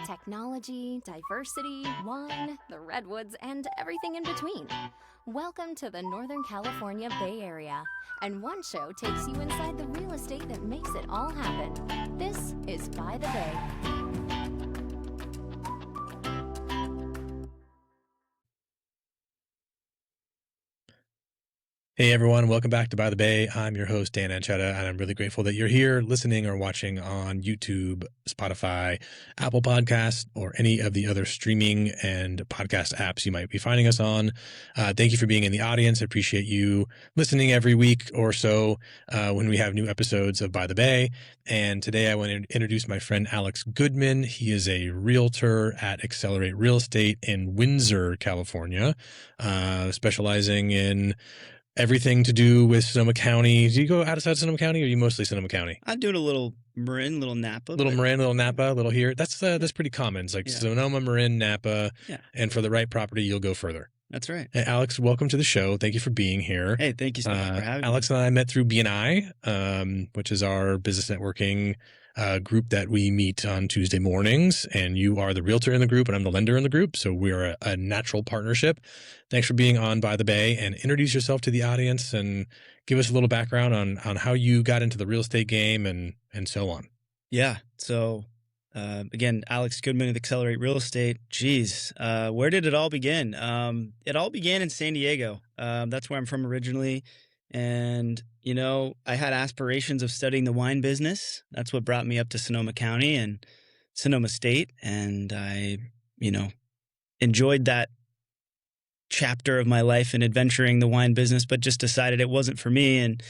technology, diversity, wine, the redwoods, and everything in between. Welcome to the Northern California Bay Area, and one show takes you inside the real estate that makes it all happen. This is By the Bay. Hey everyone, welcome back to By the Bay. I'm your host, Dan Ancheta, and I'm really grateful that you're here listening or watching on YouTube, Spotify, Apple Podcasts, or any of the other streaming and podcast apps you might be finding us on. Thank you for being in the audience. I appreciate you listening every week or so when we have new episodes of By the Bay. And today I want to introduce my friend Alex Goodman. He is a realtor at Accelerate Real Estate in Windsor, California, specializing in everything to do with Sonoma County. Do you go outside Sonoma County, or are you mostly Sonoma County? I do it a little Marin, little Napa. Little Marin, little Napa, little here. That's pretty common. It's like Sonoma, Marin, Napa, and for the right property, you'll go further. That's right. Hey, Alex, welcome to the show. Thank you for being here. Hey, thank you so much for having me. Alex and I met through BNI, which is our business networking group that we meet on Tuesday mornings, and you are the realtor in the group and I'm the lender in the group. So we are a natural partnership. Thanks for being on By the Bay, and introduce yourself to the audience and give us a little background on how you got into the real estate game and so on. Yeah. So, again, Alex Goodman with Accelerate Real Estate. Geez, where did it all begin? It all began in San Diego. That's where I'm from originally. And, you know, I had aspirations of studying the wine business. That's what brought me up to Sonoma County and Sonoma State. And I, enjoyed that chapter of my life in adventuring the wine business, but just decided it wasn't for me. And,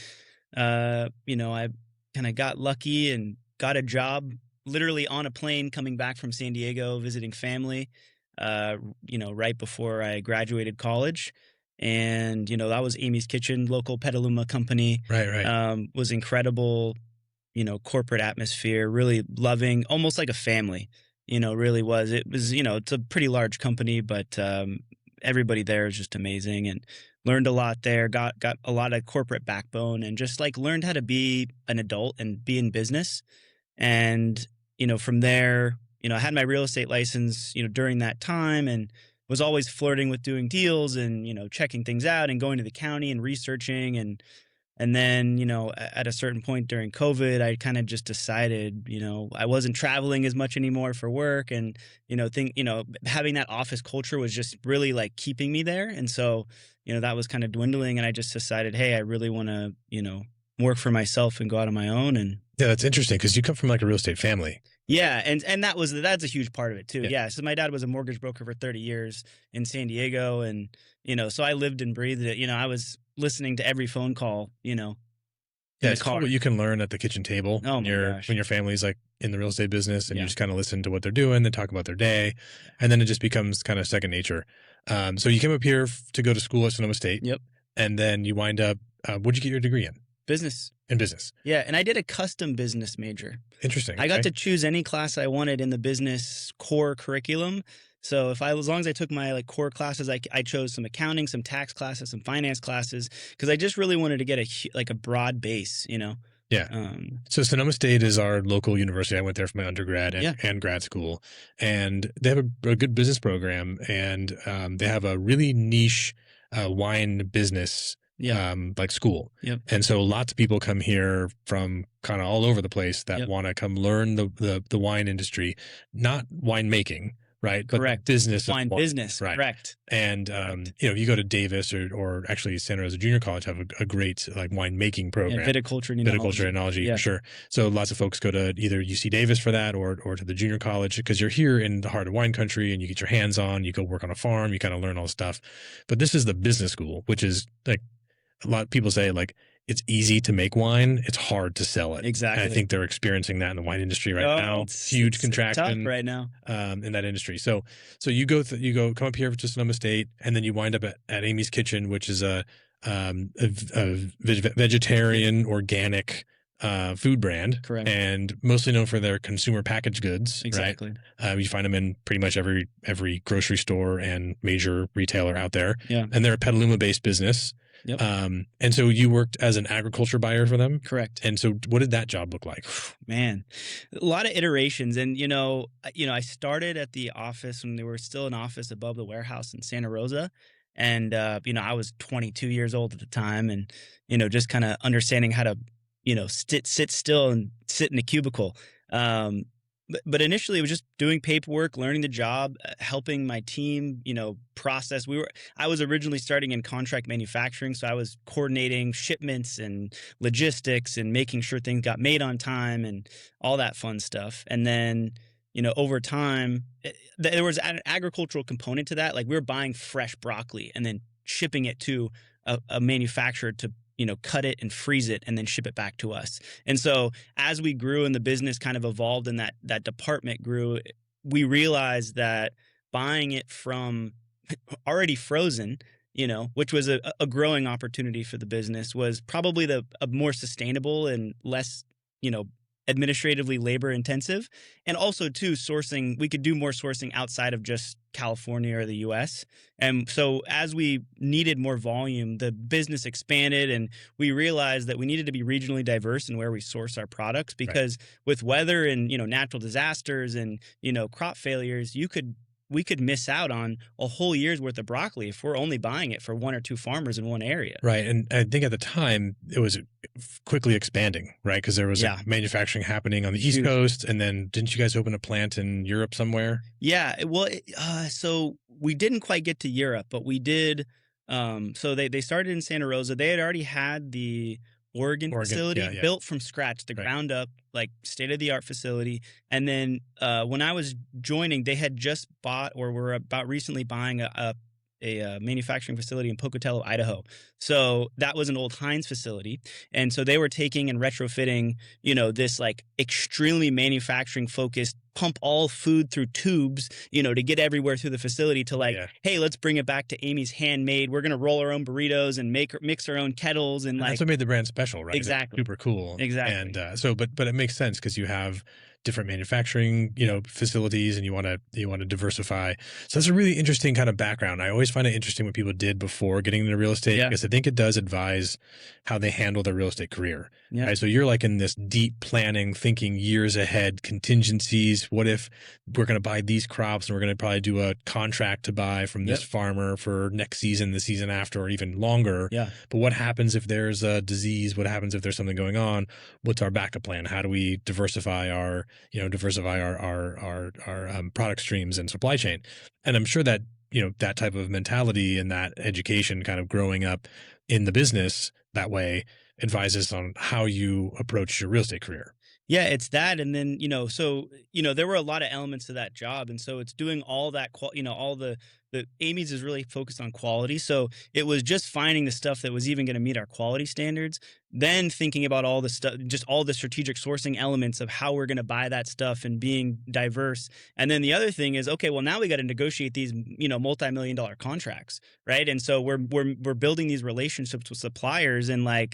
I kind of got lucky and got a job literally on a plane coming back from San Diego, visiting family, right before I graduated college. And, that was Amy's Kitchen, local Petaluma company. Right. Was incredible, corporate atmosphere, really loving, almost like a family, really was. It was, it's a pretty large company, but everybody there is just amazing, and learned a lot there, got a lot of corporate backbone, and just like learned how to be an adult and be in business. And, from there, I had my real estate license, during that time, and was always flirting with doing deals and, checking things out and going to the county and researching. And then, at a certain point during COVID, I kind of just decided, I wasn't traveling as much anymore for work. And, having that office culture was just really like keeping me there. And so, that was kind of dwindling. And I just decided, hey, I really want to, work for myself and go out on my own. And yeah, that's interesting because you come from like a real estate family. Yeah. And that's a huge part of it too. Yeah. So my dad was a mortgage broker for 30 years in San Diego. And, so I lived and breathed it. I was listening to every phone call, Yeah, it's cool what you can learn at the kitchen table when your family's like in the real estate business, and you just kind of listen to what they're doing, they talk about their day, and then it just becomes kind of second nature. So you came up here to go to school at Sonoma State. Yep. And then you wind up, what'd you get your degree in? Business. In business. Yeah. And I did a custom business major. Interesting. I got to choose any class I wanted in the business core curriculum. So as long as I took my like core classes, I chose some accounting, some tax classes, some finance classes, because I just really wanted to get a broad base, Yeah. So Sonoma State is our local university. I went there for my undergrad and grad school, and they have a good business program, and they have a really niche wine business like school. Yep. And so lots of people come here from kind of all over the place that want to come learn the wine industry, not winemaking. Right. Correct. But business. Wine business. Right. Correct. And, you go to Davis or actually Santa Rosa Junior College have a great like winemaking program. Viticulture and enology. For sure. So lots of folks go to either UC Davis for that or to the junior college, because you're here in the heart of wine country and you get your hands on, you go work on a farm, you kind of learn all this stuff. But this is the business school, which is like a lot of people say like, it's easy to make wine. It's hard to sell it. Exactly. And I think they're experiencing that in the wine industry right now. Huge contraction tough right now in that industry. So you come up here to Sonoma State, and then you wind up at Amy's Kitchen, which is a vegetarian organic food brand. Correct. And mostly known for their consumer packaged goods. Exactly. Right? You find them in pretty much every grocery store and major retailer out there. Yeah. And they're a Petaluma based business. Yep. And so you worked as an agriculture buyer for them? Correct. And so what did that job look like? Man, a lot of iterations. And, I started at the office when they were still an office above the warehouse in Santa Rosa. And, I was 22 years old at the time and, just kind of understanding how to, sit still and sit in a cubicle. But initially it was just doing paperwork, learning the job, helping my team, process. I was originally starting in contract manufacturing. So I was coordinating shipments and logistics and making sure things got made on time and all that fun stuff. And then, over time, there was an agricultural component to that. Like we were buying fresh broccoli and then shipping it to a manufacturer to cut it and freeze it and then ship it back to us. And so as we grew and the business kind of evolved and that department grew, we realized that buying it from already frozen, which was a growing opportunity for the business, was probably a more sustainable and less, administratively labor intensive. And also too, we could do more sourcing outside of just California or the US. And so as we needed more volume, the business expanded and we realized that we needed to be regionally diverse in where we source our products because with weather and, natural disasters and, crop failures, we could miss out on a whole year's worth of broccoli if we're only buying it for one or two farmers in one area. Right. And I think at the time it was quickly expanding, right? Because there was manufacturing happening on the East Coast. And then didn't you guys open a plant in Europe somewhere? Yeah. Well, so we didn't quite get to Europe, but we did. So they started in Santa Rosa. They had already had the Oregon facility built from scratch, the ground up, like state-of-the-art facility. And then when I was joining, they had just bought or were about recently buying a manufacturing facility in Pocatello, Idaho. So that was an old Heinz facility. And so they were taking and retrofitting, this like extremely manufacturing focused pump all food through tubes, to get everywhere through the facility to hey, let's bring it back to Amy's handmade. We're going to roll our own burritos and mix our own kettles. And that's what made the brand special, right? Exactly. Super cool. Exactly. And but it makes sense because you have different manufacturing, facilities and you want to diversify. So that's a really interesting kind of background. I always find it interesting what people did before getting into real estate because I think it does advise how they handle their real estate career. Yeah. Right? So you're like in this deep planning, thinking years ahead, contingencies. What if we're going to buy these crops and we're going to probably do a contract to buy from this farmer for next season, the season after, or even longer. Yeah. But what happens if there's a disease? What happens if there's something going on? What's our backup plan? How do we diversify our product streams and supply chain? And I'm sure that, that type of mentality and that education kind of growing up in the business that way advises on how you approach your real estate career. Yeah, it's that. And then, there were a lot of elements to that job. And so it's doing all that, all the Amy's is really focused on quality. So it was just finding the stuff that was even going to meet our quality standards, then thinking about all the stuff, just all the strategic sourcing elements of how we're going to buy that stuff and being diverse. And then the other thing is, okay, well, now we got to negotiate these, multi-million-dollar contracts, right? And so we're building these relationships with suppliers and I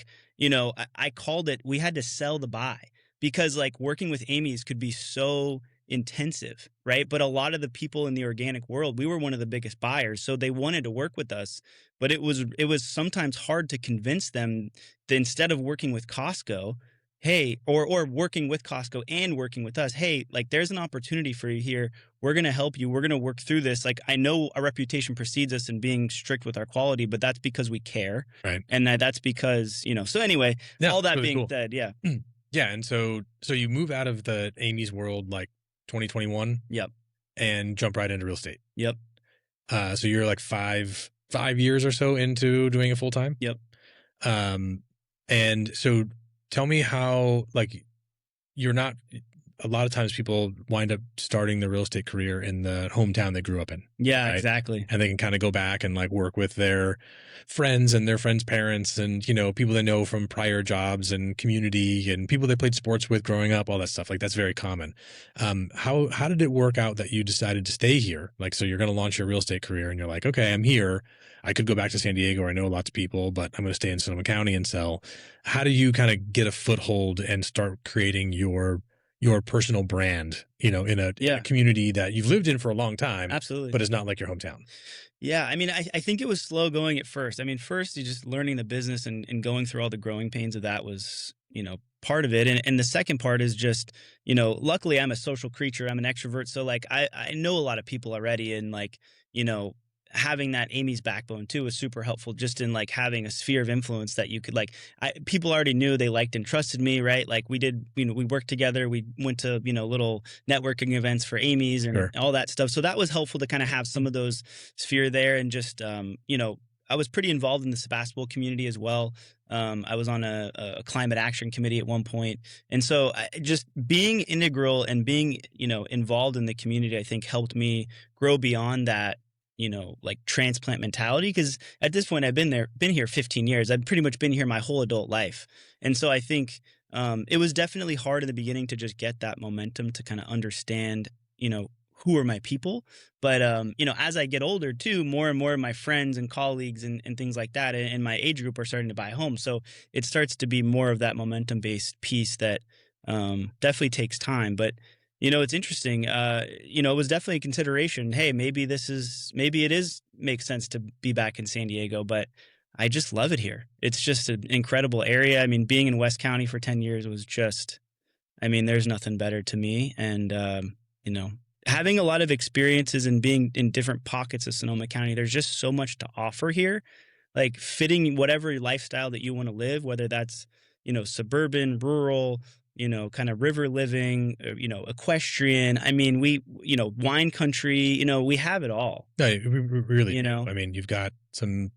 called it, we had to sell the buy. Because working with Amy's could be so intensive, right? But a lot of the people in the organic world, we were one of the biggest buyers, so they wanted to work with us. But it was sometimes hard to convince them that instead of working with Costco, hey, or working with Costco and working with us, hey, there's an opportunity for you here. We're going to help you. We're going to work through this. I know our reputation precedes us in being strict with our quality, but that's because we care, right? And that's because So anyway, all that really being said, yeah. Yeah, and so you move out of the Amy's world 2021. Yep. And jump right into real estate. Yep. So you're 5 years or so into doing it full time. Yep. And so tell me how you're not. A lot of times people wind up starting their real estate career in the hometown they grew up in. Yeah, right? Exactly. And they can kind of go back and work with their friends and their friends' parents and, people they know from prior jobs and community and people they played sports with growing up, all that stuff. That's very common. How did it work out that you decided to stay here? So you're going to launch your real estate career and you're like, okay, I'm here. I could go back to San Diego. I know lots of people, but I'm going to stay in Sonoma County and sell. How do you kind of get a foothold and start creating your personal brand, in a community that you've lived in for a long time. Absolutely. But it's not like your hometown. Yeah, I mean, I think it was slow going at first. I mean, first, you just learning the business and going through all the growing pains of that was, part of it. And the second part is just, luckily I'm a social creature. I'm an extrovert. So like I know a lot of people already. And like, you know, having that Amy's backbone too was super helpful just in like having a sphere of influence that you could like people already knew they liked and trusted me, right? Like we did, we worked together, we went to, little networking events for Amy's and Sure. all that stuff. So that was helpful to kind of have some of those sphere there and just I was pretty involved in the Sebastopol community as well. I was on a climate action committee at one point, and so just being integral and being involved in the community, I think helped me grow beyond that. Like transplant mentality. Because at this point, I've been here 15 years. I've pretty much been here my whole adult life, and so I think it was definitely hard in the beginning to just get that momentum to kind of understand, who are my people. But as I get older too, more and more of my friends and colleagues and things like that in my age group are starting to buy homes. So it starts to be more of that momentum based piece that definitely takes time. But it's interesting. It was definitely a consideration. Hey, maybe it is makes sense to be back in San Diego, but I just love it here. It's just an incredible area. I mean, being in West County for 10 years was just, I mean, there's nothing better to me. And, having a lot of experiences and being in different pockets of Sonoma County, there's just so much to offer here, like fitting whatever lifestyle that you want to live, whether that's, suburban, rural, kind of river living, equestrian. I mean, wine country, we have it all, No, we really you do. know? I mean, you've got some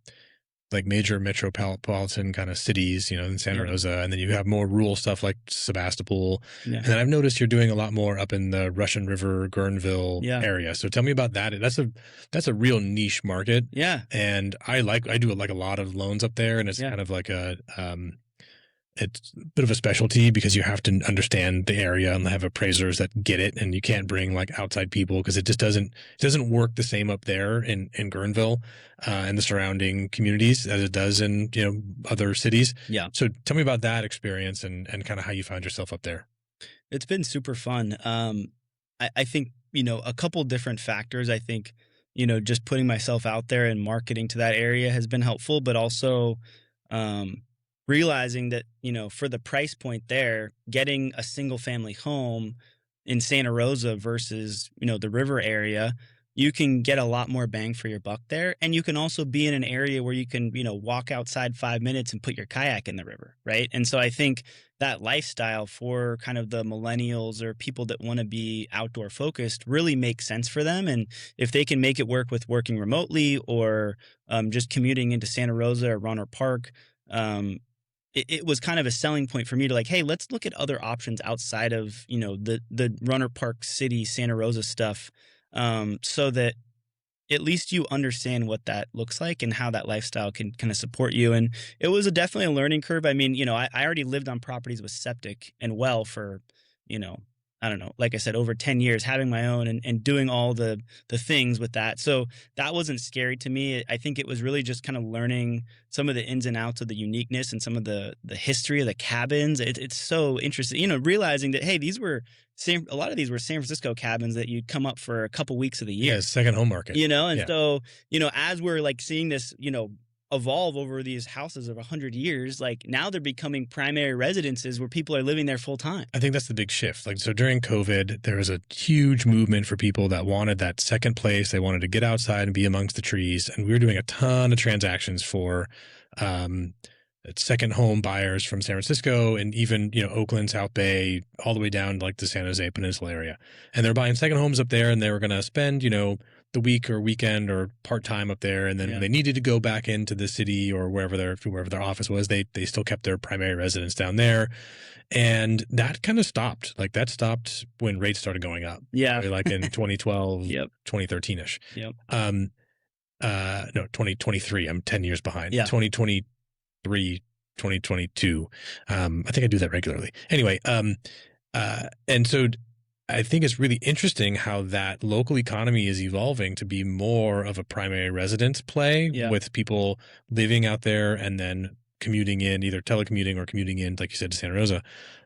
like major metropolitan kind of cities, in Santa Yeah. Rosa, and then you have more rural stuff like Sebastopol. Yeah. And then I've noticed you're doing a lot more up in the Russian River, Guerneville Yeah. area. So tell me about that. That's a real niche market. Yeah. And I do like a lot of loans up there, and it's Yeah. kind of like it's a bit of a specialty because you have to understand the area and have appraisers that get it, and you can't bring like outside people because it just doesn't work the same up there in Guerneville and the surrounding communities as it does in other cities. Yeah. So tell me about that experience and kind of how you found yourself up there. It's been super fun. I think, a couple different factors. I think, just putting myself out there and marketing to that area has been helpful, but also realizing that, for the price point there, getting a single family home in Santa Rosa versus, the river area, you can get a lot more bang for your buck there. And you can also be in an area where you can, walk outside 5 minutes and put your kayak in the river. Right. And so I think that lifestyle for kind of the millennials or people that want to be outdoor focused really makes sense for them. And if they can make it work with working remotely or just commuting into Santa Rosa or Rohnert Park, it was kind of a selling point for me to like, hey, let's look at other options outside of, the Rohnert Park City, Santa Rosa stuff, so that at least you understand what that looks like and how that lifestyle can kind of support you. And it was definitely a learning curve. I mean, I already lived on properties with septic and well for, I don't know, like I said, over 10 years, having my own and doing all the things with that. So that wasn't scary to me. I think it was really just kind of learning some of the ins and outs of the uniqueness and some of the history of the cabins. It's so interesting, realizing that, hey, a lot of these were San Francisco cabins that you'd come up for a couple weeks of the year. Yeah, second home market. And Yeah. so, as we're like seeing this, evolve over these houses of 100 years, like now they're becoming primary residences where people are living there full time. I think that's the big shift. Like, so during COVID, there was a huge movement for people that wanted that second place. They wanted to get outside and be amongst the trees. And we were doing a ton of transactions for second home buyers from San Francisco and even, Oakland, South Bay, all the way down to like the San Jose Peninsula area. And they're buying second homes up there, and they were going to spend, the week or weekend or part-time up there. And then when they needed to go back into the city or wherever their office was, they still kept their primary residence down there. And that kind of stopped. Like that stopped when rates started going up. Yeah. Like in 2012, Yep. 2013-ish. Yep. No, 2023. I'm 10 years behind. Yeah. 2023, 2022. I think I do that regularly. Anyway, and so I think it's really interesting how that local economy is evolving to be more of a primary residence play with people living out there and then commuting in, either telecommuting or commuting in, like you said, to Santa Rosa.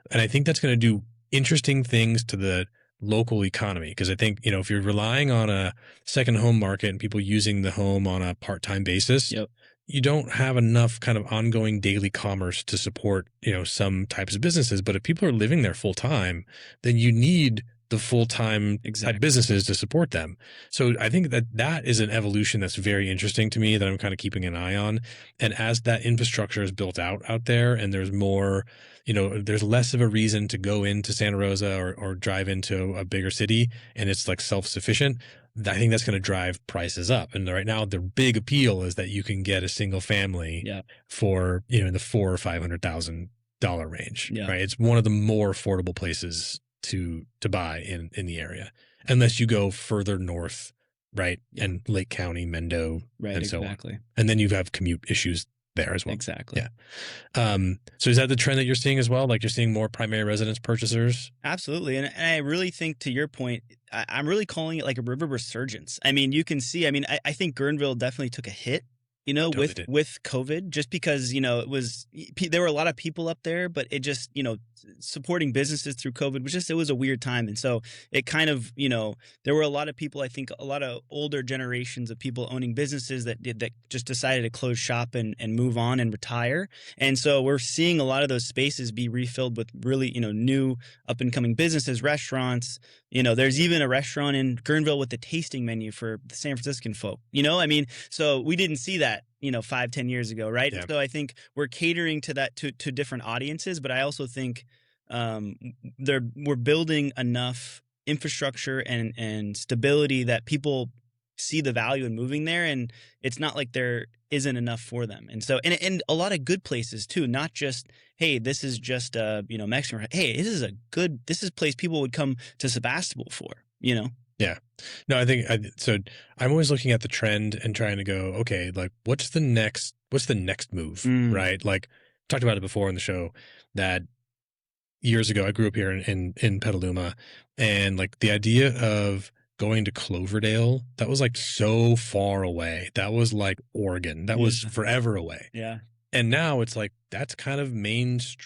And I think that's going to do interesting things to the local economy. Because I think, if you're relying on a second home market and people using the home on a part-time basis, Yep. you don't have enough kind of ongoing daily commerce to support, some types of businesses. But if people are living there full time, then you need the full-time type businesses to support them. So I think that is an evolution that's very interesting to me that I'm kind of keeping an eye on. And as that infrastructure is built out there and there's more, there's less of a reason to go into Santa Rosa or drive into a bigger city and it's like self-sufficient, I think that's going to drive prices up. And right now, the big appeal is that you can get a single family for, in the $400,000 or $500,000 range, right? It's one of the more affordable places to buy in the area, unless you go further north, right? And Lake County, Mendo, and so on. And then you have commute issues there as well. Exactly. Yeah. So is that the trend that you're seeing as well? Like you're seeing more primary residence purchasers? Absolutely. And I really think, to your point, I'm really calling it like a river resurgence. I mean, you can see, I think Guerneville definitely took a hit, Totally with COVID, just because, there were a lot of people up there, but it just, supporting businesses through COVID it was a weird time. And so it kind of, there were a lot of people, I think a lot of older generations of people owning businesses that just decided to close shop and move on and retire. And so we're seeing a lot of those spaces be refilled with really, new up and coming businesses, restaurants. There's even a restaurant in Guerneville with the tasting menu for the San Franciscan folk, so we didn't see that, 5-10 years ago. Right. Yeah. So I think we're catering to that, to different audiences, but I also think we're building enough infrastructure and stability that people see the value in moving there, and it's not like there isn't enough for them. And so, and a lot of good places too, not just, hey, this is just Mexican. Hey, this is a place people would come to Sebastopol for, Yeah. No, I think so. I'm always looking at the trend and trying to go, okay, like what's the next move, right? Like talked about it before in the show that years ago, I grew up here in Petaluma, and like the idea of going to Cloverdale, that was like so far away. That was like Oregon. That was forever away. Yeah. And now it's like, that's kind of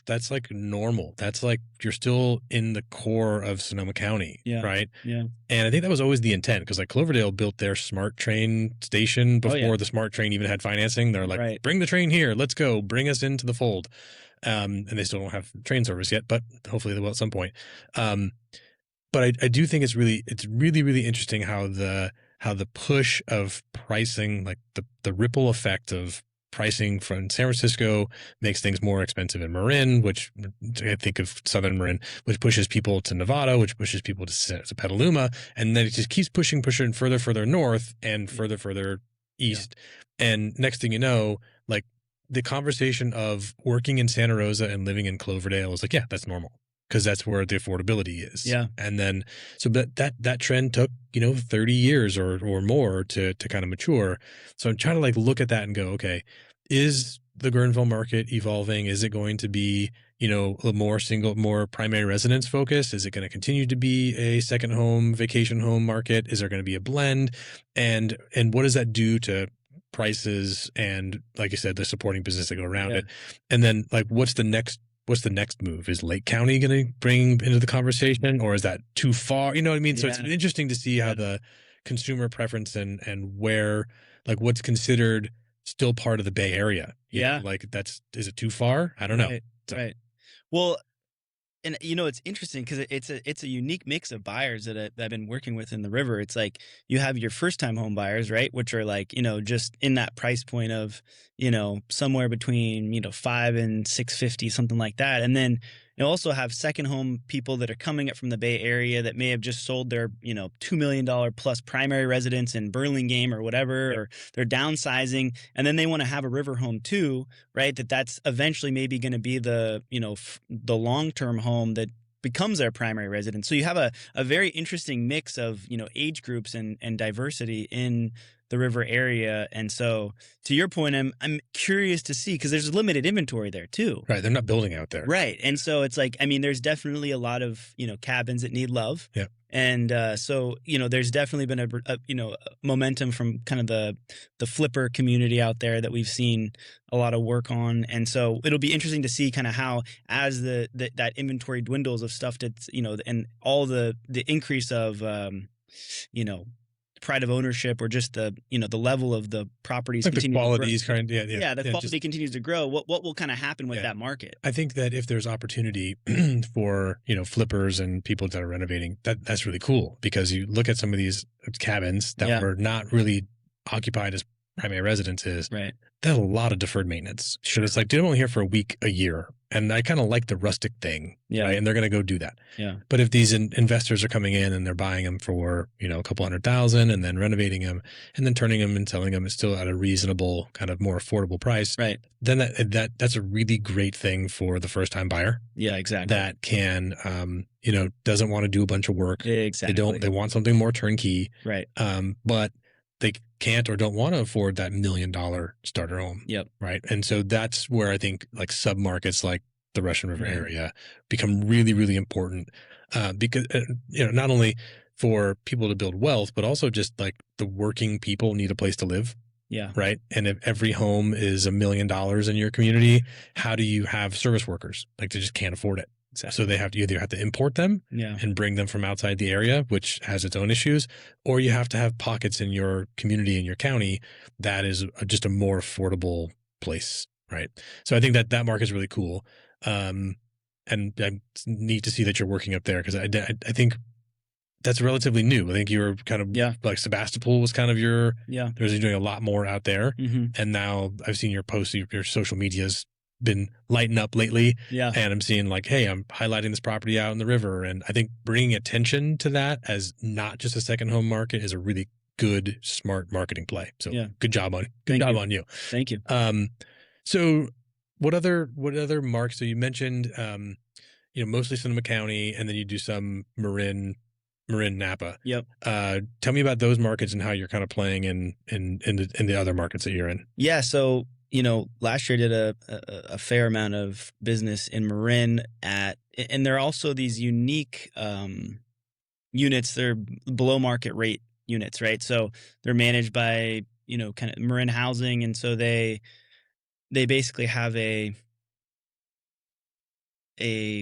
that's like normal. That's like, you're still in the core of Sonoma County, right? Yeah. And I think that was always the intent, because like Cloverdale built their smart train station before the smart train even had financing. They're like, bring the train here. Let's go. Bring us into the fold. And they still don't have train service yet, but hopefully they will at some point. But I do think it's really, really interesting how the push of pricing, like the ripple effect of pricing from San Francisco makes things more expensive in Marin, which I think of Southern Marin, which pushes people to Nevada, which pushes people to Petaluma. And then it just keeps pushing further north and further east. Yeah. And next thing you know, like the conversation of working in Santa Rosa and living in Cloverdale is like, yeah, that's normal, because that's where the affordability is. Yeah. And then, so that trend took, 30 years or more to kind of mature. So I'm trying to like look at that and go, okay, is the Guerneville market evolving? Is it going to be, a more primary residence focus? Is it going to continue to be a second home, vacation home market? Is there going to be a blend? And what does that do to prices and, like you said, the supporting business that go around it? And then like, what's the next move? Is Lake County going to bring into the conversation, or is that too far? You know what I mean? So it's interesting to see how the consumer preference and where, like, what's considered still part of the Bay Area. You know, like is it too far? I don't know. Right. Well, and it's interesting because it's a unique mix of buyers that I've been working with in the river. It's like you have your first time home buyers, right, which are like just in that price point of somewhere between $500 and $650, something like that. And then you also have second home people that are coming up from the Bay Area that may have just sold their $2 million plus primary residence in Burlingame or whatever, or they're downsizing, and then they want to have a river home too, right? That's eventually maybe going to be the the long-term home that becomes their primary residence. So you have a very interesting mix of age groups and diversity in the river area. And so to your point, I'm curious to see, because there's limited inventory there too. Right. They're not building out there. Right. And so it's like, there's definitely a lot of, cabins that need love. Yeah. And so, there's definitely been a momentum from kind of the flipper community out there that we've seen a lot of work on. And so it'll be interesting to see kind of how, as that inventory dwindles of stuff that's, and all the increase of, pride of ownership, or just the level of the properties, like the continue qualities to grow. kind of, The quality continues to grow. What will kind of happen with that market? I think that if there's opportunity for flippers and people that are renovating, that's really cool, because you look at some of these cabins that were not really occupied as primary residences. Right. They have a lot of deferred maintenance. Sure. So it's like, they're only here for a week, a year. And I kind of like the rustic thing. Yeah. Right? And they're going to go do that. Yeah. But if these investors are coming in and they're buying them for, a couple $100,000 and then renovating them and then turning them and selling them, it's still at a reasonable, kind of more affordable price. Right. Then that's a really great thing for the first time buyer. Yeah, exactly. That can, doesn't want to do a bunch of work. Exactly. They want something more turnkey. Right. But they can't or don't want to afford that $1 million starter home. Yep. Right. And so that's where I think like submarkets like the Russian River area become really, really important, because, not only for people to build wealth, but also just like the working people need a place to live. Yeah. Right. And if every home is $1 million in your community, how do you have service workers? Like, they just can't afford it. Exactly. So they have to either import them and bring them from outside the area, which has its own issues, or you have to have pockets in your community, in your county, that is just a more affordable place. Right. So I think that market is really cool. And it's neat to see that you're working up there, because I think that's relatively new. I think you were kind of like Sebastopol was kind of you're doing a lot more out there. Mm-hmm. And now I've seen your posts, your social media's been lighting up lately. Yeah. And I'm seeing like, hey, I'm highlighting this property out in the river. And I think bringing attention to that as not just a second home market is a really good, smart marketing play. So good job on you. Thank you. So what other marks? So you mentioned, mostly Sonoma County, and then you do some Marin Napa. Yep. Tell me about those markets and how you're kind of playing in the other markets that you're in. Yeah. So, last year I did a fair amount of business in Marin and there are also these unique units. They're below market rate units, right? So they're managed by, kind of Marin Housing. And so they basically have a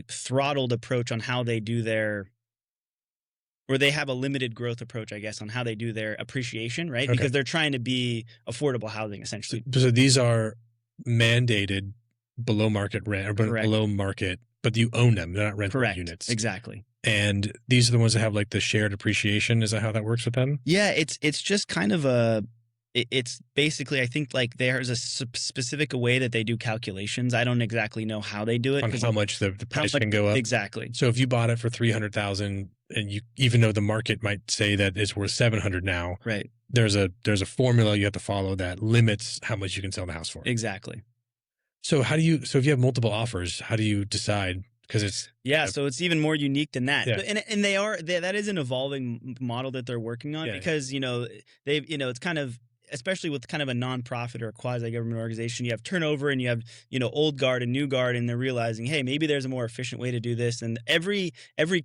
throttled approach on how they do or they have a limited growth approach, I guess, on how they do their appreciation, right? Okay. Because they're trying to be affordable housing, essentially. So these are mandated below market rent, or below market, but you own them. They're not rental units. Exactly. And these are the ones that have like the shared appreciation. Is that how that works with them? Yeah, it's just kind of it's basically, I think, like there's a specific way that they do calculations. I don't exactly know how they do it. On how much the price can go up. Exactly. So if you bought it for $300,000, and you, even though the market might say that it's worth $700 now, right? There's a formula you have to follow that limits how much you can sell the house for. Exactly. So if you have multiple offers, how do you decide? Because it's so it's even more unique than that. Yeah. But, and that is an evolving model that they're working on, because it's kind of, especially with kind of a nonprofit or a quasi-government organization, you have turnover and you have, old guard and new guard, and they're realizing, hey, maybe there's a more efficient way to do this. And every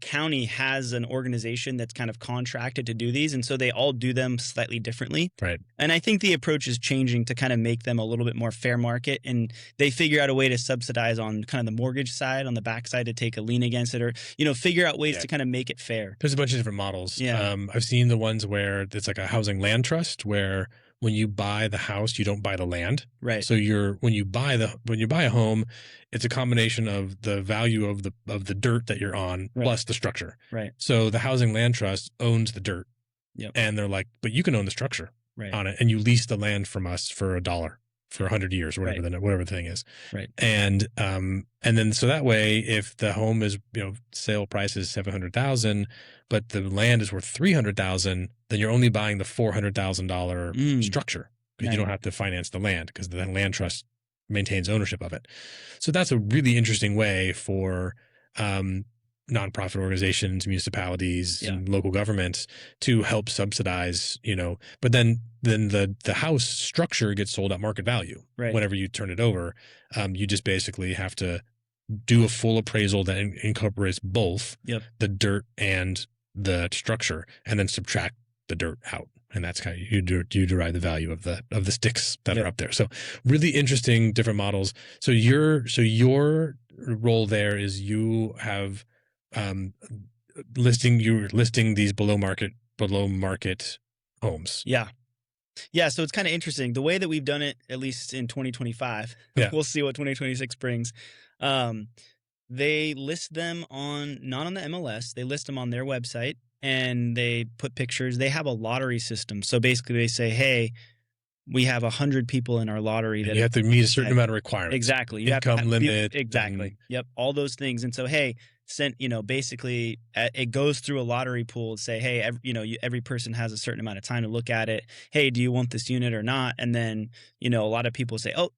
county has an organization that's kind of contracted to do these. And so they all do them slightly differently. Right. And I think the approach is changing to kind of make them a little bit more fair market. And they figure out a way to subsidize on kind of the mortgage side, on the backside to take a lien against it, or, figure out ways to kind of make it fair. There's a bunch of different models. Yeah. I've seen the ones where it's like a housing land trust, where when you buy the house, you don't buy the land. Right. So when you buy a home, it's a combination of the value of the dirt that you're on plus the structure. Right. So the housing land trust owns the dirt. Yep. And they're like, but you can own the structure on it, and you lease the land from us for $1 for 100 years, or whatever the thing is. Right. And then so that way, if the home is, sale price is $700,000, but the land is worth $300,000, then you're only buying the $400,000 structure, because you don't have to finance the land, because the land trust maintains ownership of it. So that's a really interesting way for nonprofit organizations, municipalities, and local governments to help subsidize, but then the house structure gets sold at market value. Right. Whenever you turn it over. You just basically have to do a full appraisal that incorporates both the dirt and the structure and then subtract the dirt out. And that's how you derive the value of the sticks that are up there. So really interesting different models. So your role there is you have you're listing these below market homes. Yeah. So it's kind of interesting the way that we've done it, at least in 2025. We'll see what 2026 brings. They list them not on the MLS. They list them on their website, and they put pictures. They have a lottery system. So basically they say, hey, we have 100 people in our lottery that you have to meet a certain amount of requirements. Exactly. You income limit. Exactly. Yep. All those things. And so, hey, basically it goes through a lottery pool to say, hey, every person has a certain amount of time to look at it. Hey, do you want this unit or not? And then, a lot of people say, oh,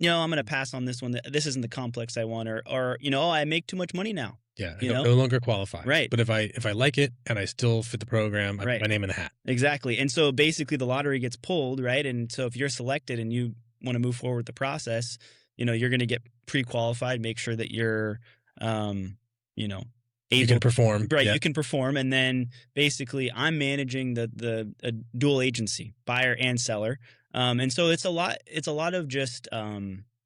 I'm going to pass on this one. This isn't the complex I want, or oh, I make too much money now. Yeah, I no longer qualify. Right. But if I like it and I still fit the program, I put my name in the hat. Exactly. And so basically the lottery gets pulled, right? And so if you're selected and you want to move forward with the process, you're going to get pre-qualified, make sure that you're, able you can perform. Right. Yeah. You can perform. And then basically I'm managing the dual agency, buyer and seller. And so it's a lot of just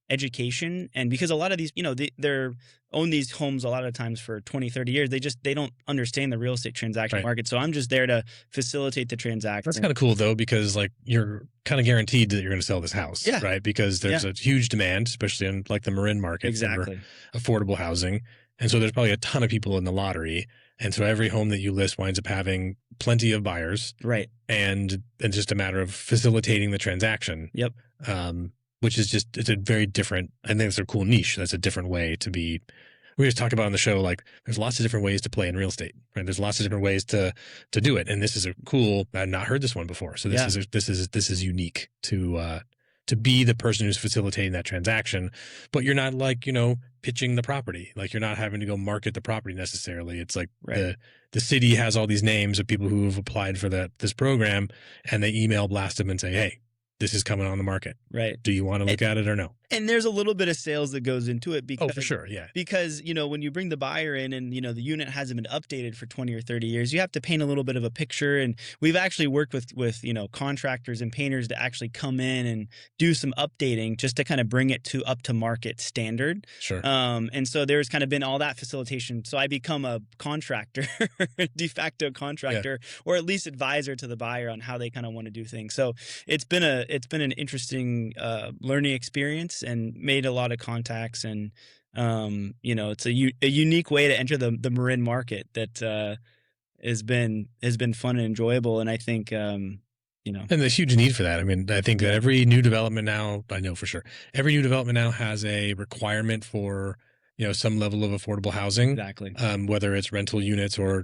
education. And because a lot of these, they're own these homes a lot of times for 20, 30 years, they don't understand the real estate transaction market. So I'm just there to facilitate the transaction. That's kind of cool though, because like you're kind of guaranteed that you're going to sell this house, right? Because there's a huge demand, especially in like the Marin market for affordable housing. And so there's probably a ton of people in the lottery. And so every home that you list winds up having plenty of buyers. Right. And it's just a matter of facilitating the transaction. Yep. Which is it's a very different, I think it's a cool niche. That's a different way to be. We just talked about on the show, like there's lots of different ways to play in real estate, right? There's lots of different ways to do it. And this is a cool, I've not heard this one before. So this is unique to be the person who's facilitating that transaction, but you're not like, pitching the property. Like you're not having to go market the property necessarily. It's like the city has all these names of people who have applied for this program, and they email blast them and say, hey, this is coming on the market. Right. Do you want to look at it or no? And there's a little bit of sales that goes into it because, for sure, yeah. Because, when you bring the buyer in and, the unit hasn't been updated for 20 or 30 years, you have to paint a little bit of a picture. And we've actually worked with contractors and painters to actually come in and do some updating just to kind of bring it up to market standard. Sure. And so there's kind of been all that facilitation. So I become a contractor, de facto contractor, or at least advisor to the buyer on how they kind of want to do things. So it's been an interesting learning experience, and made a lot of contacts, and it's a unique way to enter the Marin market that has been fun and enjoyable. And I think and there's huge need for that. I mean, I think that every new development now, I know for sure, every new development now has a requirement for some level of affordable housing. Exactly. Whether it's rental units or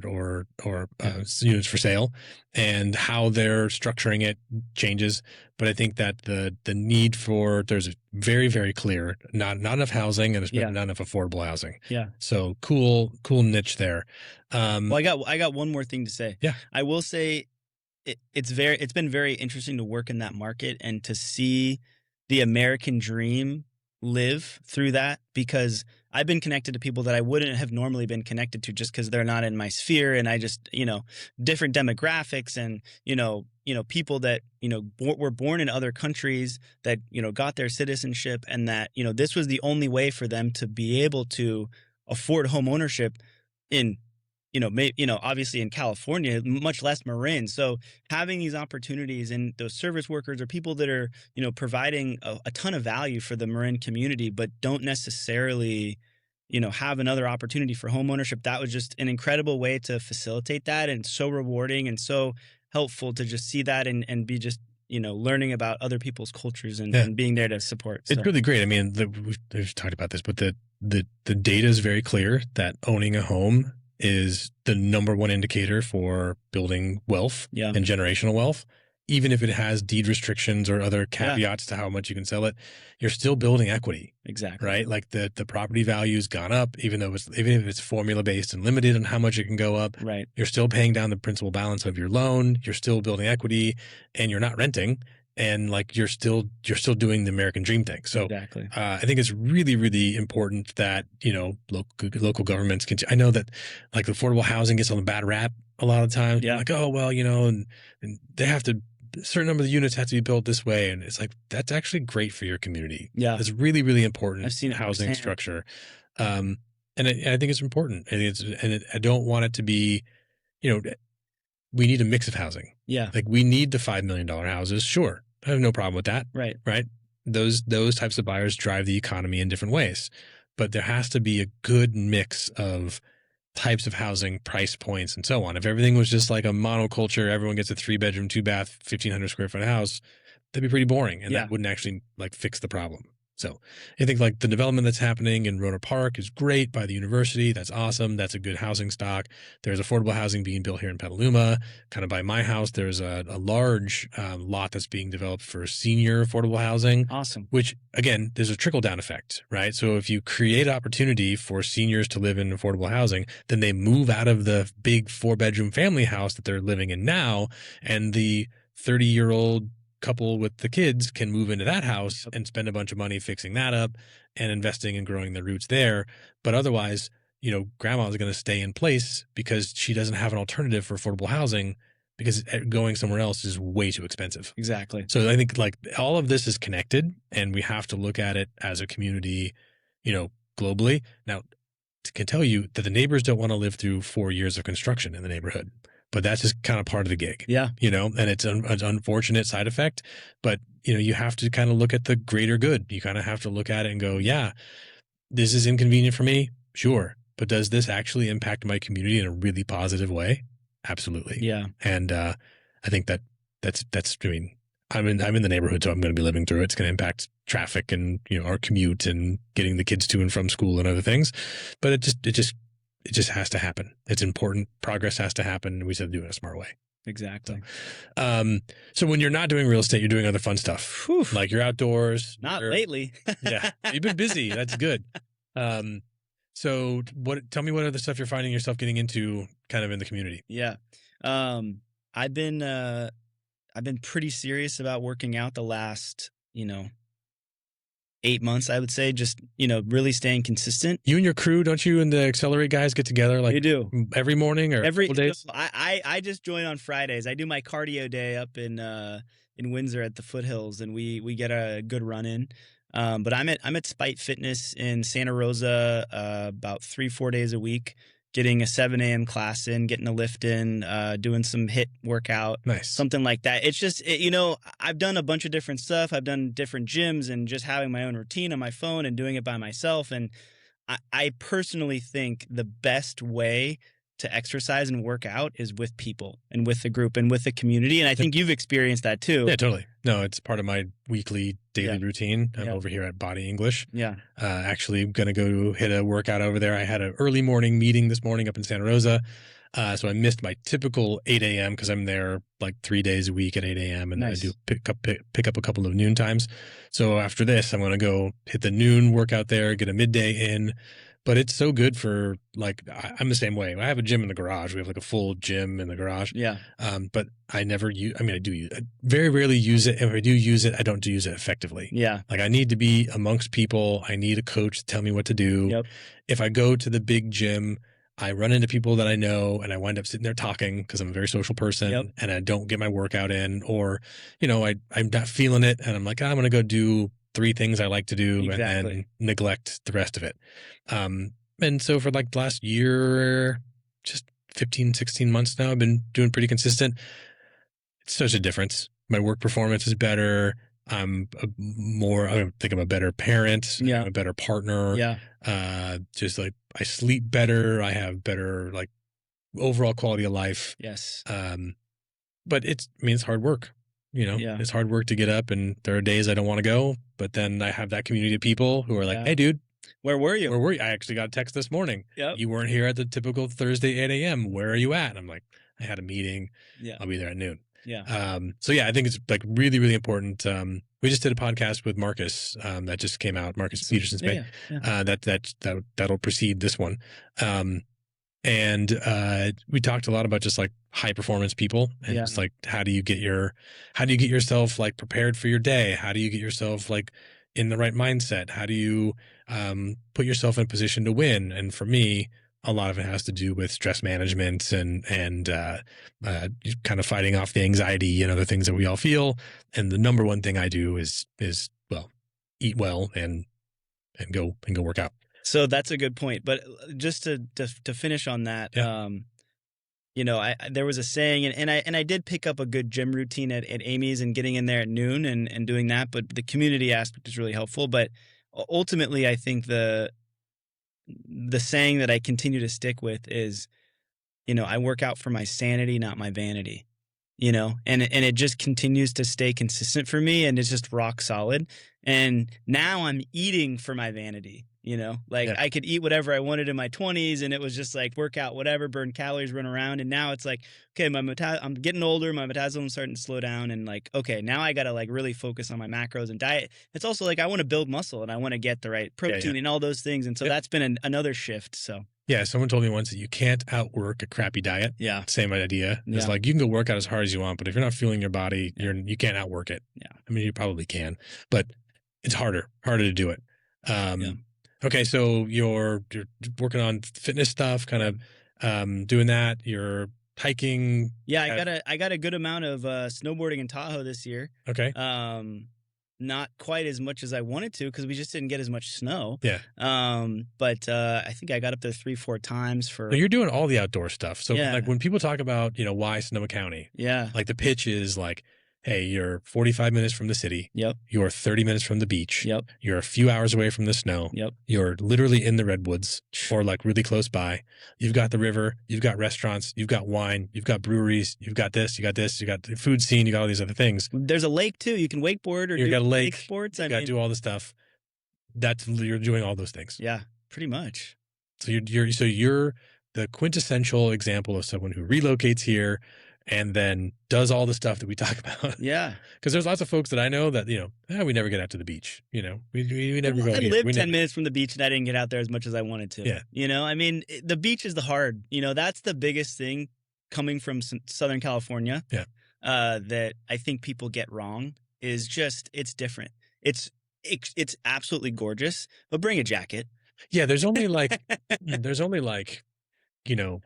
units for sale, and how they're structuring it changes. But I think that the need there's a very, very clear, not enough housing, and there's not enough affordable housing. Yeah. So cool niche there. Well, I got one more thing to say. Yeah. I will say it's been very interesting to work in that market and to see the American dream live through that, because I've been connected to people that I wouldn't have normally been connected to just because they're not in my sphere. And I just, different demographics and, people that, were born in other countries that, got their citizenship, and that, this was the only way for them to be able to afford home ownership in, obviously in California, much less Marin. So having these opportunities, and those service workers or people that are, providing a ton of value for the Marin community, but don't necessarily, have another opportunity for home ownership. That was just an incredible way to facilitate that, and so rewarding and so helpful to just see that and be just, learning about other people's cultures and being there to support. It's really great. I mean, we've talked about this, but the data is very clear that owning a home is the number one indicator for building wealth and generational wealth. Even if it has deed restrictions or other caveats to how much you can sell it, you're still building equity. Exactly. Right? Like the property value's gone up, even if it's formula based and limited on how much it can go up. Right. You're still paying down the principal balance of your loan. You're still building equity, and you're not renting. And like you're still doing the American dream thing. So exactly. I think it's really, really important that local governments can. I know that like affordable housing gets on a bad rap a lot of times. Yeah. Like, oh, well, and they have to, a certain number of the units have to be built this way. And it's like, that's actually great for your community. Yeah. It's really, really important. I've seen it housing firsthand. structure. And I think it's important. I don't want it to be, we need a mix of housing. Yeah. Like we need the $5 million houses. Sure. I have no problem with that. Right. Right. Those types of buyers drive the economy in different ways, but there has to be a good mix of types of housing, price points, and so on. If everything was just like a monoculture, everyone gets a 3-bedroom, 2-bath, 1,500 square foot house, that'd be pretty boring. And that wouldn't actually like fix the problem. So I think like the development that's happening in Rohnert Park is great by the university. That's awesome. That's a good housing stock. There's affordable housing being built here in Petaluma. Kind of by my house, there's a large lot that's being developed for senior affordable housing. Awesome. Which again, there's a trickle down effect, right? So if you create opportunity for seniors to live in affordable housing, then they move out of the big 4-bedroom family house that they're living in now, and the 30-year-old couple with the kids can move into that house and spend a bunch of money fixing that up and investing and growing their roots there. But otherwise, grandma's going to stay in place because she doesn't have an alternative for affordable housing because going somewhere else is way too expensive. Exactly. So I think like all of this is connected and we have to look at it as a community, globally. Now, I can tell you that the neighbors don't want to live through 4 years of construction in the neighborhood. But that's just kind of part of the gig. Yeah. And it's an unfortunate side effect, but you have to kind of look at the greater good. You kind of have to look at it and go, yeah, this is inconvenient for me. Sure. But does this actually impact my community in a really positive way? Absolutely. Yeah. And, I think that's, I'm in the neighborhood, so I'm going to be living through it. It's going to impact traffic and, our commute and getting the kids to and from school and other things. But it just has to happen. It's important. Progress has to happen. We just have to do it in a smart way. Exactly. So when you're not doing real estate, you're doing other fun stuff. Whew. Like you're outdoors. Not lately. Yeah. You've been busy. That's good. So tell me what other stuff you're finding yourself getting into kind of in the community. Yeah. I've been pretty serious about working out the last, 8 months, I would say, just, really staying consistent. You and your crew, don't you and the Accelerate guys get together like we do every morning or every couple days? I just join on Fridays. I do my cardio day up in Windsor at the foothills, and we get a good run in. But I'm at Spite Fitness in Santa Rosa about 3-4 days a week, getting a 7 a.m. class in, getting a lift in, doing some HIIT workout, Nice. something like that. It's just, I've done a bunch of different stuff. I've done different gyms and just having my own routine on my phone and doing it by myself. And I personally think the best way to exercise and work out is with people and with the group and with the community. And I think you've experienced that too. Yeah, totally. No, it's part of my weekly daily routine. I'm over here at Body English. Yeah. Actually going to go hit a workout over there. I had an early morning meeting this morning up in Santa Rosa. So I missed my typical 8 a.m. because I'm there like 3 days a week at 8 a.m. And Nice. I do pick up a couple of noon times. So after this, I'm going to go hit the noon workout there, get a midday in. But it's so good for I'm the same way. I have a gym in the garage. We have like a full gym in the garage. Yeah. But I never use, I very rarely use it. If I do use it, I don't use it effectively. Yeah. Like I need to be amongst people. I need a coach to tell me what to do. Yep. If I go to the big gym, I run into people that I know and I wind up sitting there talking because I'm a very social person and I don't get my workout in, or, I'm not feeling it. And I'm like, I'm going to go do 3 things I like to do and then neglect the rest of it. And so for like the last year, just 15, 16 months now, I've been doing pretty consistent. It's such a difference. My work performance is better. I think I'm a better parent. Yeah. I'm a better partner. Yeah. Just like I sleep better. I have better like overall quality of life. Yes. But it's hard work. It's hard work to get up, and there are days I don't want to go, but then I have that community of people who are like, hey, dude, where were you? I actually got a text this morning. Yep. You weren't here at the typical Thursday 8 a.m. Where are you at? And I'm like, I had a meeting. Yeah. I'll be there at noon. Yeah. So yeah, I think it's like really, really important. We just did a podcast with Marcus that just came out, Marcus Peterson's Bay. That'll precede this one. And we talked a lot about just like high performance people and just like how do you get yourself like prepared for your day? How do you get yourself like in the right mindset? How do you put yourself in a position to win? And for me, a lot of it has to do with stress management and kind of fighting off the anxiety and other things that we all feel. And the number one thing I do is well, eat well and go work out. So that's a good point. But just to finish on that, you know, there was a saying, and I did pick up a good gym routine at Amy's and getting in there at noon and doing that. But the community aspect is really helpful. But ultimately, I think the saying that I continue to stick with is, you know, I work out for my sanity, not my vanity. You know, and it just continues to stay consistent for me, and it's just rock solid. And now I'm eating for my vanity. You know, like I could eat whatever I wanted in my 20s, and it was just like work out, whatever, burn calories, run around. And now it's like, okay, I'm getting older, my metabolism's starting to slow down, and like, okay, now I got to like really focus on my macros and diet. It's also like I want to build muscle and I want to get the right protein and all those things. And so that's been another shift. So. Yeah, someone told me once that you can't outwork a crappy diet. Yeah. Same idea. It's like you can go work out as hard as you want, but if you're not fueling your body, you can't outwork it. Yeah. I mean, you probably can, but it's harder to do it. Okay, so you're working on fitness stuff, kind of doing that. You're hiking. Yeah, I got a good amount of snowboarding in Tahoe this year. Okay. Not quite as much as I wanted to because we just didn't get as much snow. Yeah. But I think I got up there 3-4 times for. No, you're doing all the outdoor stuff. So like when people talk about, you know, why Sonoma County, like the pitch is like, hey, you're 45 minutes from the city. Yep. You're 30 minutes from the beach. Yep. You're a few hours away from the snow. Yep. You're literally in the redwoods or like really close by. You've got the river. You've got restaurants. You've got wine. You've got breweries. You've got this. You got this. You got the food scene. You got all these other things. There's a lake too. You can wakeboard or you got a lake sports. You got to do all the stuff. You're doing all those things. Yeah, pretty much. So you're the quintessential example of someone who relocates here and then does all the stuff that we talk about. Yeah. Because there's lots of folks that I know that, you know, we never get out to the beach. You know, we never go. I lived 10 minutes from the beach and I didn't get out there as much as I wanted to. Yeah. You know, I mean, the beach is the hard, you know, that's the biggest thing coming from Southern California. Yeah. That I think people get wrong is just, it's different. It's absolutely gorgeous, but bring a jacket. Yeah. There's only like, you know,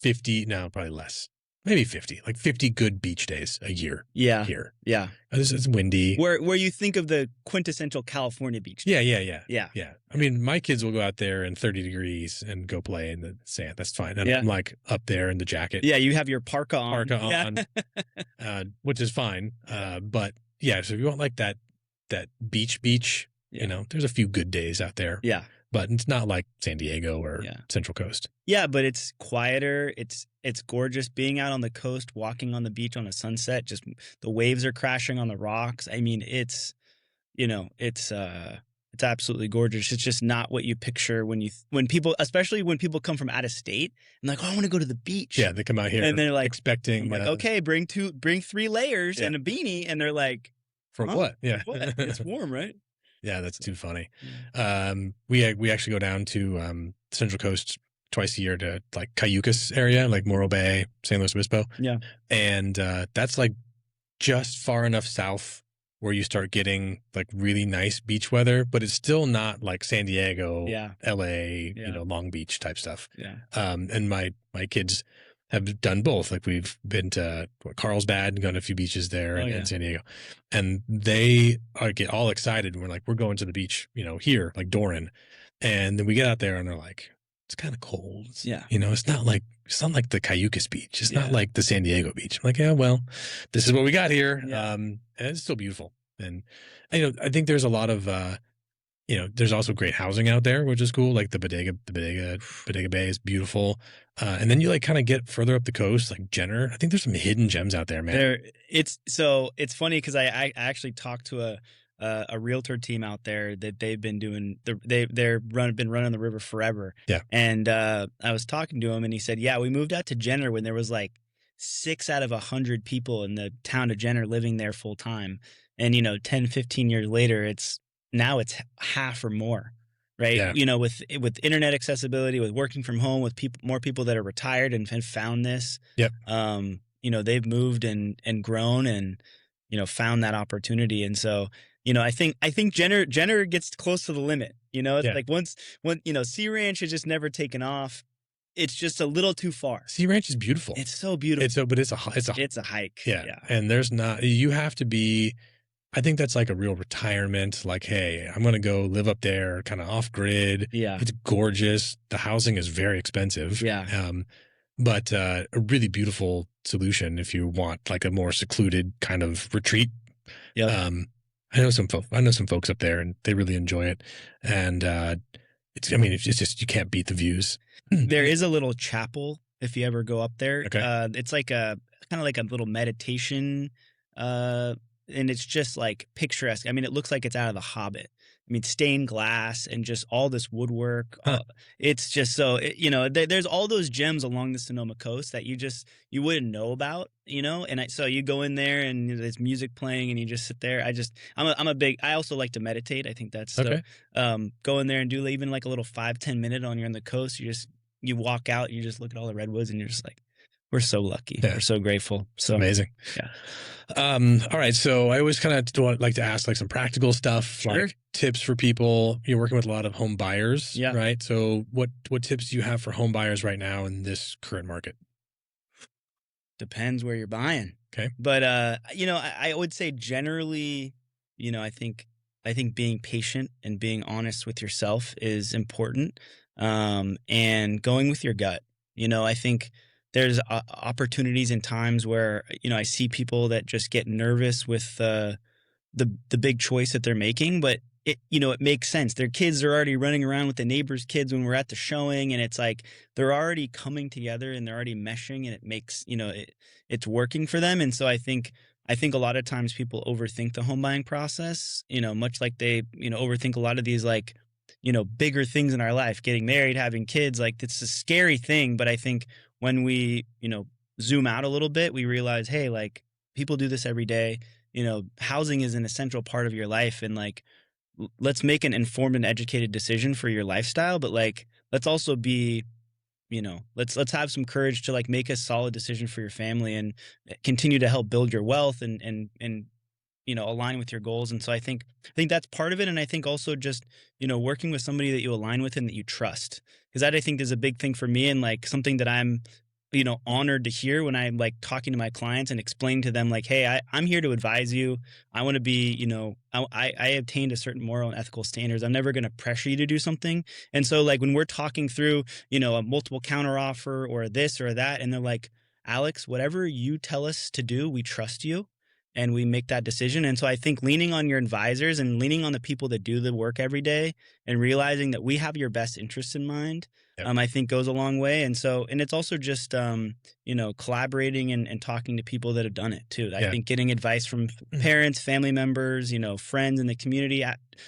50, no, probably less. Maybe 50, like 50 good beach days a year. Yeah. Here. Yeah. It's windy. Where you think of the quintessential California beach. Yeah. I mean, my kids will go out there in 30 degrees and go play in the sand. That's fine. And I'm like up there in the jacket. Yeah. You have your parka on. Which is fine. But yeah, so if you want like that beach, you know, there's a few good days out there. Yeah. But it's not like San Diego or Central Coast. Yeah, but it's quieter. It's gorgeous being out on the coast, walking on the beach on a sunset. Just the waves are crashing on the rocks. I mean, it's absolutely gorgeous. It's just not what you picture when people, especially when people come from out of state and like, oh, I want to go to the beach. Yeah, they come out here and they're like expecting, like, okay, bring 3 layers and a beanie, and they're like, for what? Yeah, what? It's warm, right? Yeah, that's too funny. We actually go down to Central Coast twice a year to like Cayucas area, like Morro Bay, San Luis Obispo. Yeah. And that's like just far enough south where you start getting like really nice beach weather, but it's still not like San Diego, LA, you know, Long Beach type stuff. Yeah. And my kids have done both. Like we've been to Carlsbad and gone to a few beaches there in San Diego, and they get all excited. And we're like, we're going to the beach, you know, here, like Doran. And then we get out there and they're like, it's kind of cold. You know, it's not like the Cayucas beach. It's not like the San Diego beach. I'm like, yeah, well, this is what we got here. And it's still beautiful. And, you know, I think there's a lot of, you know, there's also great housing out there, which is cool. Like the Bodega Bay is beautiful. And then you like kind of get further up the coast, like Jenner. I think there's some hidden gems out there, man. It's funny because I actually talked to a realtor team out there that they've been doing. Been running the river forever. Yeah. And I was talking to him, and he said, "Yeah, we moved out to Jenner when there was like 6 out of 100 people in the town of Jenner living there full time, and you know, 10, 15 years later, now it's half or more." Right. Yeah. You know, with internet accessibility, with working from home, with more people that are retired and found this. Yep. You know, they've moved and grown and, you know, found that opportunity. And so, you know, I think Jenner gets close to the limit. You know, it's like when, you know, Sea Ranch has just never taken off. it's just a little too far. Sea Ranch is beautiful. It's so beautiful. But it's a hike. Yeah. And you have to be, I think that's like a real retirement. Like, hey, I'm going to go live up there kind of off grid. Yeah. It's gorgeous. The housing is very expensive. Yeah. But a really beautiful solution if you want like a more secluded kind of retreat. Yeah. I know some folks up there and they really enjoy it. And it's just, you can't beat the views. There is a little chapel if you ever go up there. Okay. It's like kind of like a little meditation, and it's just like picturesque. I mean, it looks like it's out of The Hobbit. I mean, stained glass and just all this woodwork. Huh. It's just so, there's all those gems along the Sonoma coast that you wouldn't know about, and so you go in there and there's music playing and you just sit there. I also like to meditate. I think that's okay. Go in there and do even like a little 5-10 minute on you're on the coast. You walk out, you just look at all the redwoods and you're just like, we're so lucky. Yeah. We're so grateful. So amazing. Yeah. All right. So I always kind of like to ask like some practical stuff, Sure. like tips for people. You're working with a lot of home buyers, Yeah. right? So what tips do you have for home buyers right now in this current market? Depends where you're buying. Okay. But, I would say generally, I think being patient and being honest with yourself is important. And going with your gut. I think there's opportunities and times where, I see people that just get nervous with the big choice that they're making, but it makes sense. Their kids are already running around with the neighbors' kids when we're at the showing, and it's like they're already coming together and they're already meshing, and it makes, it's working for them. And so I think a lot of times people overthink the home buying process, much like they, overthink a lot of these like, bigger things in our life, getting married, having kids. Like, it's a scary thing. But I think when we, zoom out a little bit, we realize, hey, like, people do this every day. Housing is an essential part of your life. And like, let's make an informed and educated decision for your lifestyle. But like, let's also be, let's have some courage to like make a solid decision for your family and continue to help build your wealth and align with your goals. And so I think that's part of it. And I think also just, working with somebody that you align with and that you trust, because that I think is a big thing for me, and like something that I'm, honored to hear when I'm like talking to my clients and explain to them like, hey, I'm here to advise you. I want to be, I obtained a certain moral and ethical standards. I'm never going to pressure you to do something. And so like when we're talking through, a multiple counteroffer or this or that, and they're like, Alex, whatever you tell us to do, we trust you. And we make that decision. And so I think leaning on your advisors and leaning on the people that do the work every day and realizing that we have your best interests in mind, Yep. I think goes a long way. And so, and it's also just, collaborating and talking to people that have done it too. I think getting advice from parents, family members, friends in the community.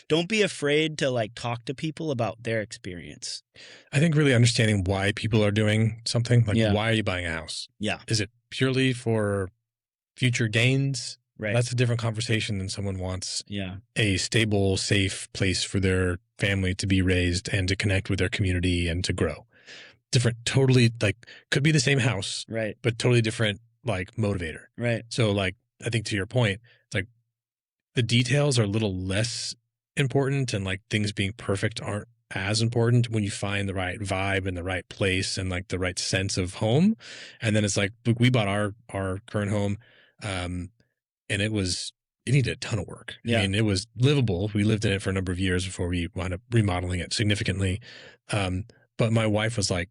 Don't be afraid to like talk to people about their experience. I think really understanding why people are doing something, like why are you buying a house? Yeah. Is it purely for future gains? Right. That's a different conversation than someone wants Yeah. a stable, safe place for their family to be raised and to connect with their community and to grow. Different, totally, like, could be the same house, Right. but totally different, like, motivator. Right. So, like, I think to your point, it's like the details are a little less important, and like things being perfect aren't as important when you find the right vibe and the right place and like the right sense of home. And then it's like, look, we bought our current home, and it needed a ton of work. Yeah. I mean, it was livable. We lived in it for a number of years before we wound up remodeling it significantly. But my wife was like,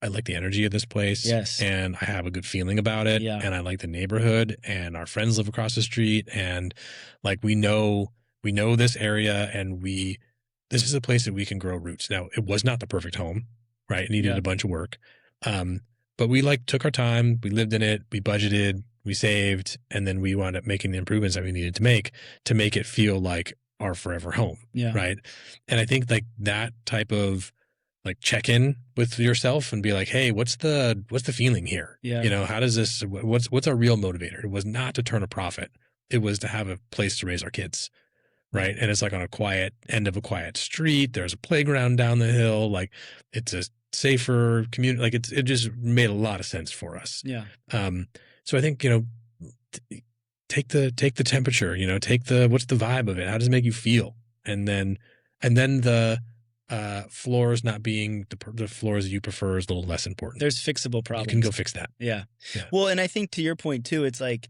I like the energy of this place. Yes. And I have a good feeling about it. Yeah. And I like the neighborhood, and our friends live across the street. And like, we know this area, and this is a place that we can grow roots. Now, it was not the perfect home, right? It needed a bunch of work. But we like took our time, we lived in it, we budgeted, we saved, and then we wound up making the improvements that we needed to make it feel like our forever home. Yeah. Right. And I think like that type of like check in with yourself and be like, hey, what's the feeling here? Yeah. How does this, what's our real motivator? It was not to turn a profit. It was to have a place to raise our kids. Right. And it's like on a quiet end of a quiet street. There's a playground down the hill. Like, it's a safer community. Like, it just made a lot of sense for us. Yeah. So I think, take the temperature, take what's the vibe of it? How does it make you feel? And then the floors not being the floors that you prefer is a little less important. There's fixable problems. You can go fix that. Yeah. Yeah. Well, and I think to your point too, it's like,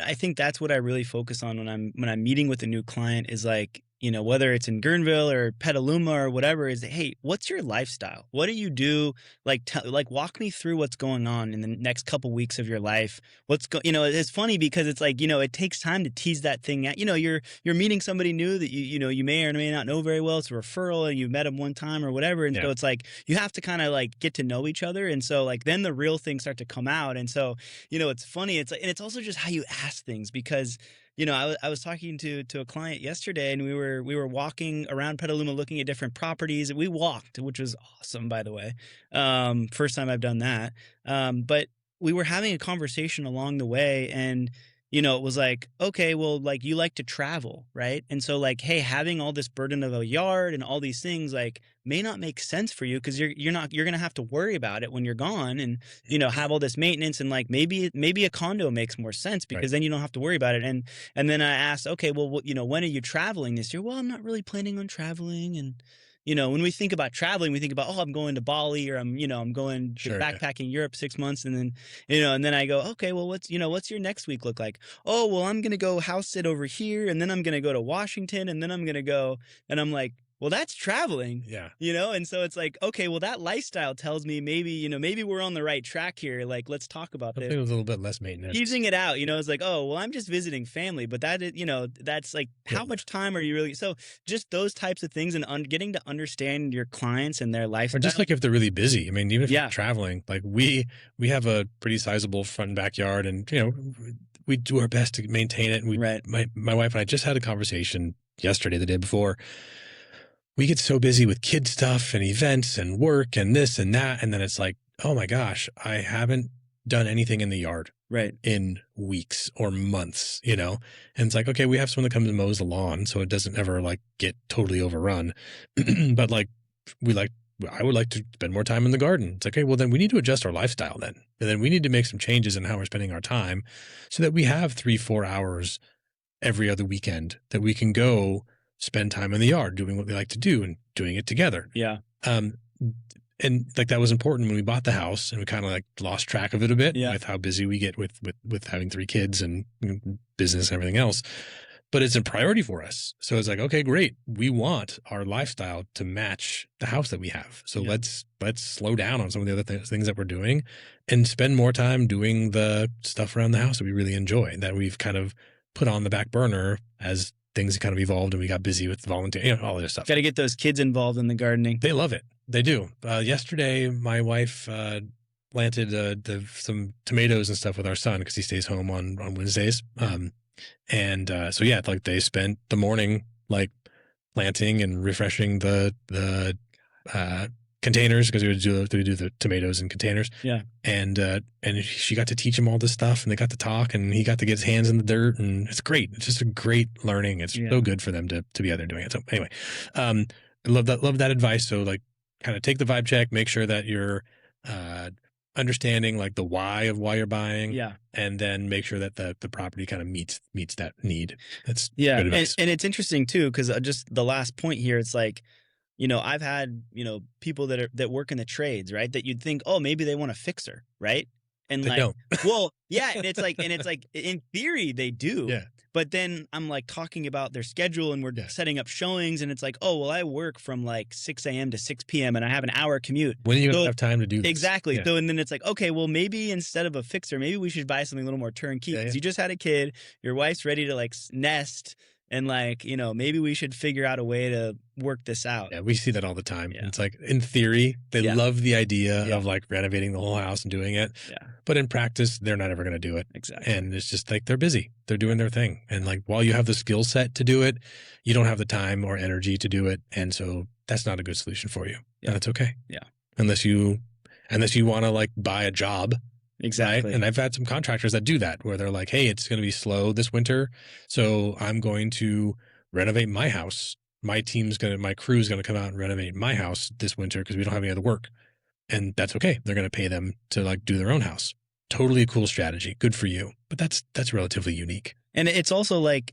I think that's what I really focus on when I'm meeting with a new client is like, whether it's in Guerneville or Petaluma or whatever, is, hey, what's your lifestyle? What do you do? Like, walk me through what's going on in the next couple weeks of your life. It's funny because it's like, it takes time to tease that thing out. You're meeting somebody new that you may or may not know very well. It's a referral and you met them one time or whatever. And so it's like, you have to kind of like get to know each other. And so like, then the real things start to come out. And so, it's funny. It's like, and it's also just how you ask things because I was talking to a client yesterday, and we were walking around Petaluma looking at different properties. We walked, which was awesome, by the way. First time I've done that. But we were having a conversation along the way, and it was like, okay, well, like you like to travel, right? And so like, hey, having all this burden of a yard and all these things like may not make sense for you because you're going to have to worry about it when you're gone and, have all this maintenance and like maybe a condo makes more sense because then you don't have to worry about it. And then I asked, okay, well, when are you traveling this year? Well, I'm not really planning on traveling. And, when we think about traveling, we think about, oh, I'm going to Bali or I'm going to backpacking Europe 6 months. And then, and then I go, okay, well, what's your next week look like? Oh, well, I'm going to go house sit over here. And then I'm going to go to Washington. And then I'm going to go, and I'm like, well, that's traveling, and so it's like, okay, well, that lifestyle tells me maybe we're on the right track here. Like, let's talk about this. It was a little bit less maintenance. Easing it out, it's like, oh, well, I'm just visiting family, but that is, that's like, how much time are you really? So just those types of things and getting to understand your clients and their lifestyle. Or just like if they're really busy. I mean, even if you're traveling, like we have a pretty sizable front and backyard and, we do our best to maintain it. And my wife and I just had a conversation yesterday, the day before. We get so busy with kid stuff and events and work and this and that. And then it's like, oh my gosh, I haven't done anything in the yard in weeks or months, And it's like, okay, we have someone that comes and mows the lawn so it doesn't ever like get totally overrun. But like, I would like to spend more time in the garden. It's okay. Well, then we need to adjust our lifestyle then. And then we need to make some changes in how we're spending our time so that we have 3-4 hours every other weekend that we can go spend time in the yard doing what we like to do and doing it together. Yeah. And like that was important when we bought the house and we kind of like lost track of it a bit with how busy we get with having 3 kids and business and everything else. But it's a priority for us. So it's like, okay, great. We want our lifestyle to match the house that we have. So let's slow down on some of the other things that we're doing and spend more time doing the stuff around the house that we really enjoy, that we've kind of put on the back burner as things kind of evolved and we got busy with volunteering, all this stuff. Got to get those kids involved in the gardening. They love it. They do. Yesterday, my wife planted some tomatoes and stuff with our son because he stays home on Wednesdays. So like they spent the morning like planting and refreshing the containers because we do the tomatoes in containers. Yeah. And she got to teach him all this stuff and they got to talk and he got to get his hands in the dirt and it's great. It's just a great learning. It's so good for them to be out there doing it. So anyway, I love that advice. So like kind of take the vibe check, make sure that you're understanding like the why of why you're buying. Yeah. And then make sure that the property kind of meets that need. That's good advice. And it's interesting too, because just the last point here, it's like, I've had, people that work in the trades, right? That you'd think, oh, maybe they want a fixer, right? And they like, don't. well, yeah. And it's like, in theory they do. Yeah. But then I'm like talking about their schedule and we're setting up showings and it's like, oh, well, I work from like 6 a.m. to 6 p.m. and I have an hour commute. When are you going to have time to do this? Exactly. Yeah. So, and then it's like, okay, well, maybe instead of a fixer, maybe we should buy something a little more turnkey. Because you just had a kid, your wife's ready to like nest. And like, maybe we should figure out a way to work this out. Yeah, we see that all the time. Yeah. It's like, in theory, they love the idea of like renovating the whole house and doing it. Yeah. But in practice, they're not ever going to do it. Exactly. And it's just like, they're busy. They're doing their thing. And like, while you have the skill set to do it, you don't have the time or energy to do it. And so that's not a good solution for you. Yeah. And it's okay. Yeah. Unless you want to like buy a job. Exactly. Right? And I've had some contractors that do that where they're like, hey, it's going to be slow this winter. So I'm going to renovate my house. My crew's going to come out and renovate my house this winter because we don't have any other work. And that's okay. They're going to pay them to like do their own house. Totally a cool strategy. Good for you. But that's relatively unique. And it's also like,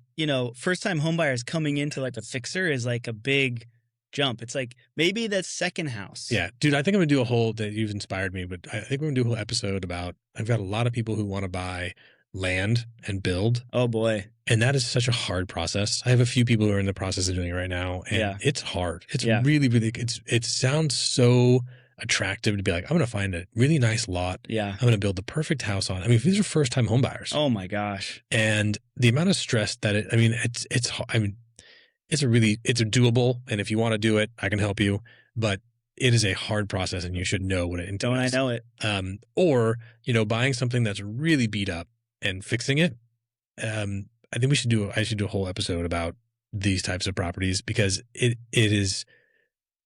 first time homebuyers coming into like a fixer is like a big jump. It's like maybe that second house. Yeah, dude, I think I'm gonna do a whole, that you've inspired me, but I think we're gonna do a whole episode about, I've got a lot of people who want to buy land and build. Oh boy. And that is such a hard process. I have a few people who are in the process of doing it right now, and it's hard. It's really, really, it sounds so attractive to be like, I'm going to find a really nice lot. Yeah. I'm going to build the perfect house on. I mean, if these are first time home buyers. Oh my gosh. And the amount of stress that it's doable. And if you want to do it, I can help you, but it is a hard process and you should know what it entails. Don't I know it? Or, buying something that's really beat up and fixing it. I think I should do a whole episode about these types of properties, because it is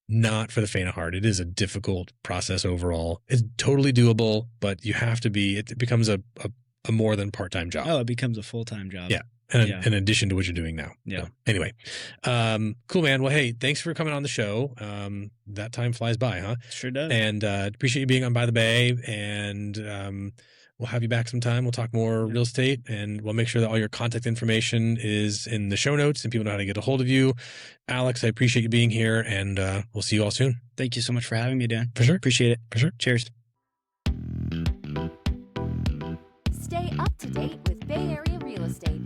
not for the faint of heart. It is a difficult process overall. It's totally doable, but you have to be, it becomes a more than part-time job. Oh, it becomes a full-time job. Yeah. In addition to what you're doing now. Yeah. So, anyway, cool, man. Well, hey, thanks for coming on the show. That time flies by, huh? Sure does. And appreciate you being on By the Bay. And we'll have you back sometime. We'll talk more real estate, and we'll make sure that all your contact information is in the show notes and people know how to get a hold of you. Alex, I appreciate you being here, and we'll see you all soon. Thank you so much for having me, Dan. For sure. Appreciate it. For sure. Cheers. Stay up to date with Bay Area real estate.